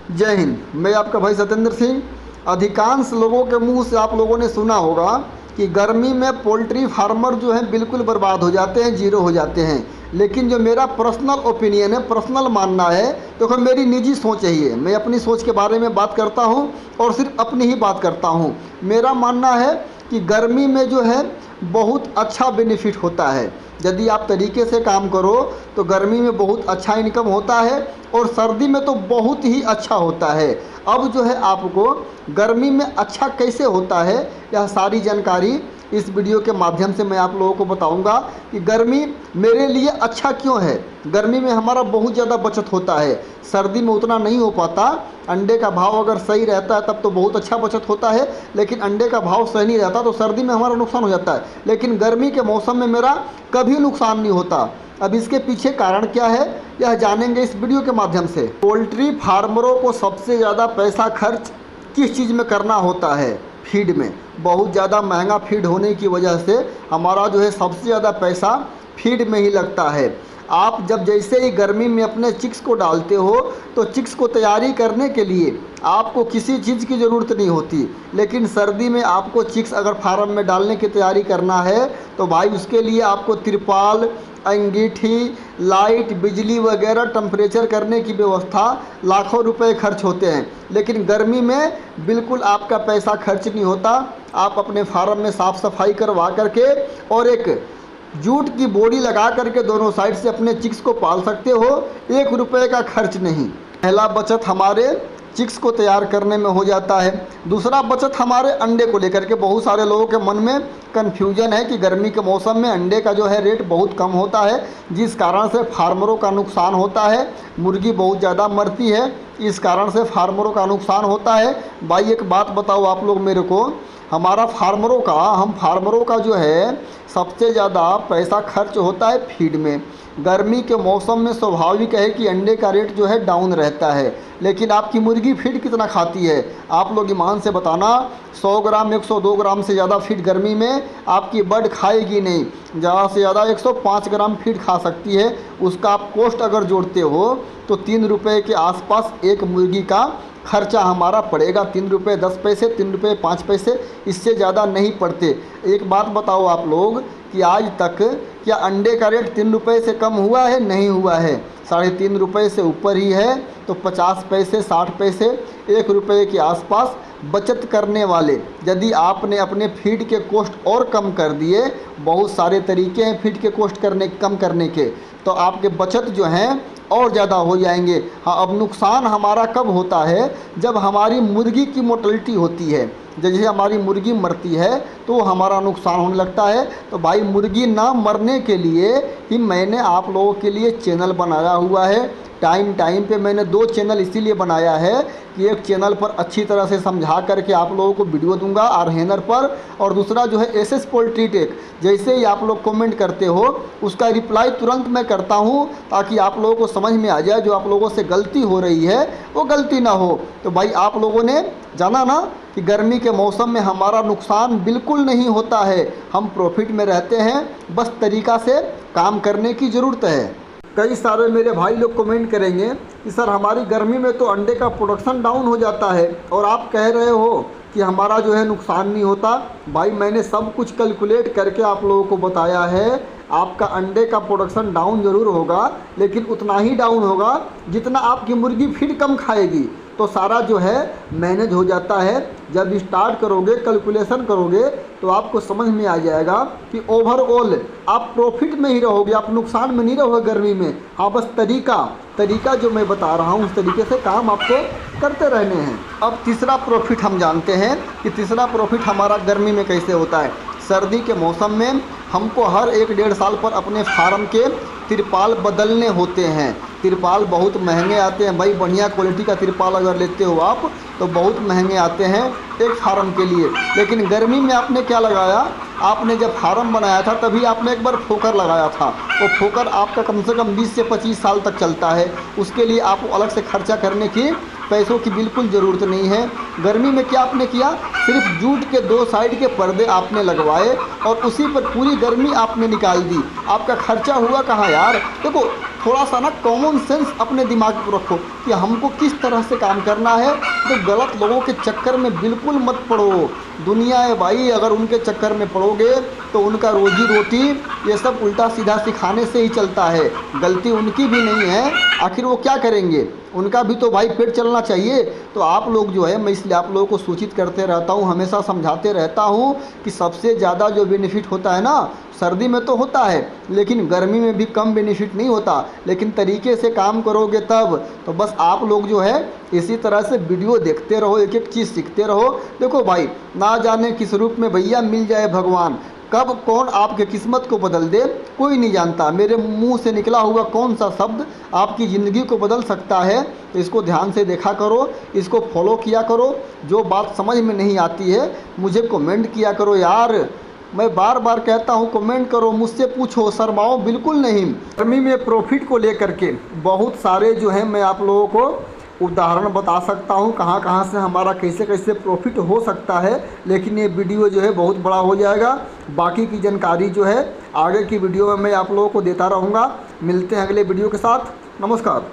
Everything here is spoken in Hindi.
जय हिंद। मैं आपका भाई सत्येंद्र सिंह। अधिकांश लोगों के मुंह से आप लोगों ने सुना होगा कि गर्मी में पोल्ट्री फार्मर जो हैं बिल्कुल बर्बाद हो जाते हैं, जीरो हो जाते हैं। लेकिन जो मेरा पर्सनल ओपिनियन है, पर्सनल मानना है, देखो मेरी निजी सोच यही है। मैं अपनी सोच के बारे में बात करता हूँ और सिर्फ अपनी ही बात करता हूँ। मेरा मानना है कि गर्मी में जो है बहुत अच्छा बेनिफिट होता है। यदि आप तरीके से काम करो तो गर्मी में बहुत अच्छा इनकम होता है और सर्दी में तो बहुत ही अच्छा होता है। अब जो है आपको गर्मी में अच्छा कैसे होता है, यह सारी जानकारी इस वीडियो के माध्यम से मैं आप लोगों को बताऊंगा कि गर्मी मेरे लिए अच्छा क्यों है। गर्मी में हमारा बहुत ज़्यादा बचत होता है, सर्दी में उतना नहीं हो पाता। अंडे का भाव अगर सही रहता है तब तो बहुत अच्छा बचत होता है, लेकिन अंडे का भाव सही नहीं रहता तो सर्दी में हमारा नुकसान हो जाता है। लेकिन गर्मी के मौसम में मेरा कभी नुकसान नहीं होता। अब इसके पीछे कारण क्या है, यह जानेंगे इस वीडियो के माध्यम से। पोल्ट्री फार्मरों को सबसे ज़्यादा पैसा खर्च किस चीज़ में करना होता है? फीड में। बहुत ज़्यादा महंगा फीड होने की वजह से हमारा जो है सबसे ज़्यादा पैसा फीड में ही लगता है। आप जब जैसे ही गर्मी में अपने चिक्स को डालते हो तो चिक्स को तैयारी करने के लिए आपको किसी चीज़ की ज़रूरत नहीं होती। लेकिन सर्दी में आपको चिक्स अगर फार्म में डालने की तैयारी करना है तो भाई उसके लिए आपको तिरपाल, अंगीठी, लाइट, बिजली वगैरह, टेम्परेचर करने की व्यवस्था, लाखों रुपए खर्च होते हैं। लेकिन गर्मी में बिल्कुल आपका पैसा खर्च नहीं होता। आप अपने फार्म में साफ़ सफाई करवा करके और एक जूट की बोरी लगा करके दोनों साइड से अपने चिक्स को पाल सकते हो, 1 रुपये का खर्च नहीं। पहला बचत हमारे चिक्स को तैयार करने में हो जाता है। दूसरा बचत हमारे अंडे को लेकर के बहुत सारे लोगों के मन में कन्फ्यूजन है कि गर्मी के मौसम में अंडे का जो है रेट बहुत कम होता है, जिस कारण से फार्मरों का नुकसान होता है। मुर्गी बहुत ज़्यादा मरती है, इस कारण से फार्मरों का नुकसान होता है। भाई एक बात बताओ आप लोग मेरे को, हम फार्मरों का जो है सबसे ज़्यादा पैसा खर्च होता है फीड में। गर्मी के मौसम में स्वाभाविक है कि अंडे का रेट जो है डाउन रहता है। लेकिन आपकी मुर्गी फीड कितना खाती है? आप लोग ईमान से बताना। 100 ग्राम 102 ग्राम से ज़्यादा फीड गर्मी में आपकी बर्ड खाएगी नहीं। ज़्यादा से ज़्यादा 105 ग्राम फीड खा सकती है। उसका आप कॉस्ट अगर जोड़ते हो तो 3 रुपये के आसपास एक मुर्गी का खर्चा हमारा पड़ेगा। 3 रुपये 10 पैसे, 3 रुपये 5 पैसे, इससे ज़्यादा नहीं पड़ते। एक बात बताओ आप लोग कि आज तक क्या अंडे का रेट 3 रुपये से कम हुआ है? नहीं हुआ है। 3.5 रुपये से ऊपर ही है। तो 50 पैसे, 60 पैसे, 1 रुपये के आसपास बचत करने वाले, यदि आपने अपने फीड के कॉस्ट और कम कर दिए, बहुत सारे तरीके हैं फीड के कॉस्ट कम करने के, तो आपके बचत जो हैं और ज़्यादा हो जाएंगे। हाँ, अब नुकसान हमारा कब होता है? जब हमारी मुर्गी की मोर्टेलिटी होती है। जैसे हमारी मुर्गी मरती है तो हमारा नुकसान होने लगता है। तो भाई मुर्गी ना मरने के लिए ही मैंने आप लोगों के लिए चैनल बनाया हुआ है। टाइम पे मैंने 2 चैनल इसीलिए बनाया है कि एक चैनल पर अच्छी तरह से समझा करके आप लोगों को वीडियो दूंगा आर्हेनर पर, और दूसरा जो है एसएस पोल्ट्री टेक। जैसे ही आप लोग कमेंट करते हो उसका रिप्लाई तुरंत मैं करता हूं, ताकि आप लोगों को समझ में आ जाए जो आप लोगों से गलती हो रही है वो गलती ना हो। तो भाई आप लोगों ने जाना ना कि गर्मी के मौसम में हमारा नुकसान बिल्कुल नहीं होता है, हम प्रॉफिट में रहते हैं। बस तरीका से काम करने की ज़रूरत है। कई सारे मेरे भाई लोग कमेंट करेंगे कि सर हमारी गर्मी में तो अंडे का प्रोडक्शन डाउन हो जाता है और आप कह रहे हो कि हमारा जो है नुकसान नहीं होता। भाई मैंने सब कुछ कैलकुलेट करके आप लोगों को बताया है। आपका अंडे का प्रोडक्शन डाउन ज़रूर होगा, लेकिन उतना ही डाउन होगा जितना आपकी मुर्गी फीड कम खाएगी। तो सारा जो है मैनेज हो जाता है। जब स्टार्ट करोगे, कैलकुलेशन करोगे, तो आपको समझ में आ जाएगा कि ओवरऑल आप प्रॉफिट में ही रहोगे, आप नुकसान में नहीं रहोगे गर्मी में। हाँ, बस तरीका जो मैं बता रहा हूँ उस तरीके से काम आपको करते रहने हैं। अब तीसरा प्रॉफिट हम जानते हैं कि तीसरा प्रॉफिट हमारा गर्मी में कैसे होता है। सर्दी के मौसम में हमको हर 1-1.5 साल पर अपने फार्म के तिरपाल बदलने होते हैं। तिरपाल बहुत महंगे आते हैं भाई। बढ़िया क्वालिटी का तिरपाल अगर लेते हो आप तो बहुत महंगे आते हैं एक फार्म के लिए। लेकिन गर्मी में आपने क्या लगाया? आपने जब फार्म बनाया था तभी आपने एक बार फोकर लगाया था। वो फोकर आपका कम से कम 20 से 25 साल तक चलता है। उसके लिए आपको अलग से खर्चा करने की, पैसों की बिल्कुल ज़रूरत नहीं है। गर्मी में क्या आपने किया? सिर्फ जूट के 2 साइड के पर्दे आपने लगवाए और उसी पर पूरी गर्मी आपने निकाल दी। आपका खर्चा हुआ कहाँ यार? देखो थोड़ा सा ना कॉमन सेंस अपने दिमाग में रखो कि हमको किस तरह से काम करना है। तो गलत लोगों के चक्कर में बिल्कुल मत पड़ो। दुनिया है भाई, अगर उनके चक्कर में पड़ोगे तो उनका रोजी रोटी ये सब उल्टा सीधा सिखाने से ही चलता है। गलती उनकी भी नहीं है, आखिर वो क्या करेंगे, उनका भी तो भाई पेट चलना चाहिए। तो आप लोग जो है, मैं इसलिए आप लोगों को सूचित करते रहता हूँ, हमेशा समझाते रहता हूँ कि सबसे ज़्यादा जो बेनिफिट होता है ना, सर्दी में तो होता है लेकिन गर्मी में भी कम बेनिफिट नहीं होता। लेकिन तरीके से काम करोगे तब। तो बस आप लोग जो है इसी तरह से वीडियो देखते रहो, एक एक चीज़ सीखते रहो। देखो भाई, ना जाने किस रूप में भैया मिल जाए भगवान, कब कौन आपके किस्मत को बदल दे कोई नहीं जानता। मेरे मुंह से निकला हुआ कौन सा शब्द आपकी ज़िंदगी को बदल सकता है। तो इसको ध्यान से देखा करो, इसको फॉलो किया करो। जो बात समझ में नहीं आती है मुझे कमेंट किया करो यार, मैं बार बार कहता हूँ कमेंट करो, मुझसे पूछो, शर्माओ बिल्कुल नहीं। गर्मी में प्रॉफिट को लेकर के बहुत सारे जो है मैं आप लोगों को उदाहरण बता सकता हूँ, कहाँ कहाँ से हमारा कैसे कैसे प्रॉफिट हो सकता है। लेकिन ये वीडियो जो है बहुत बड़ा हो जाएगा। बाकी की जानकारी जो है आगे की वीडियो में मैं आप लोगों को देता रहूँगा। मिलते हैं अगले वीडियो के साथ। नमस्कार।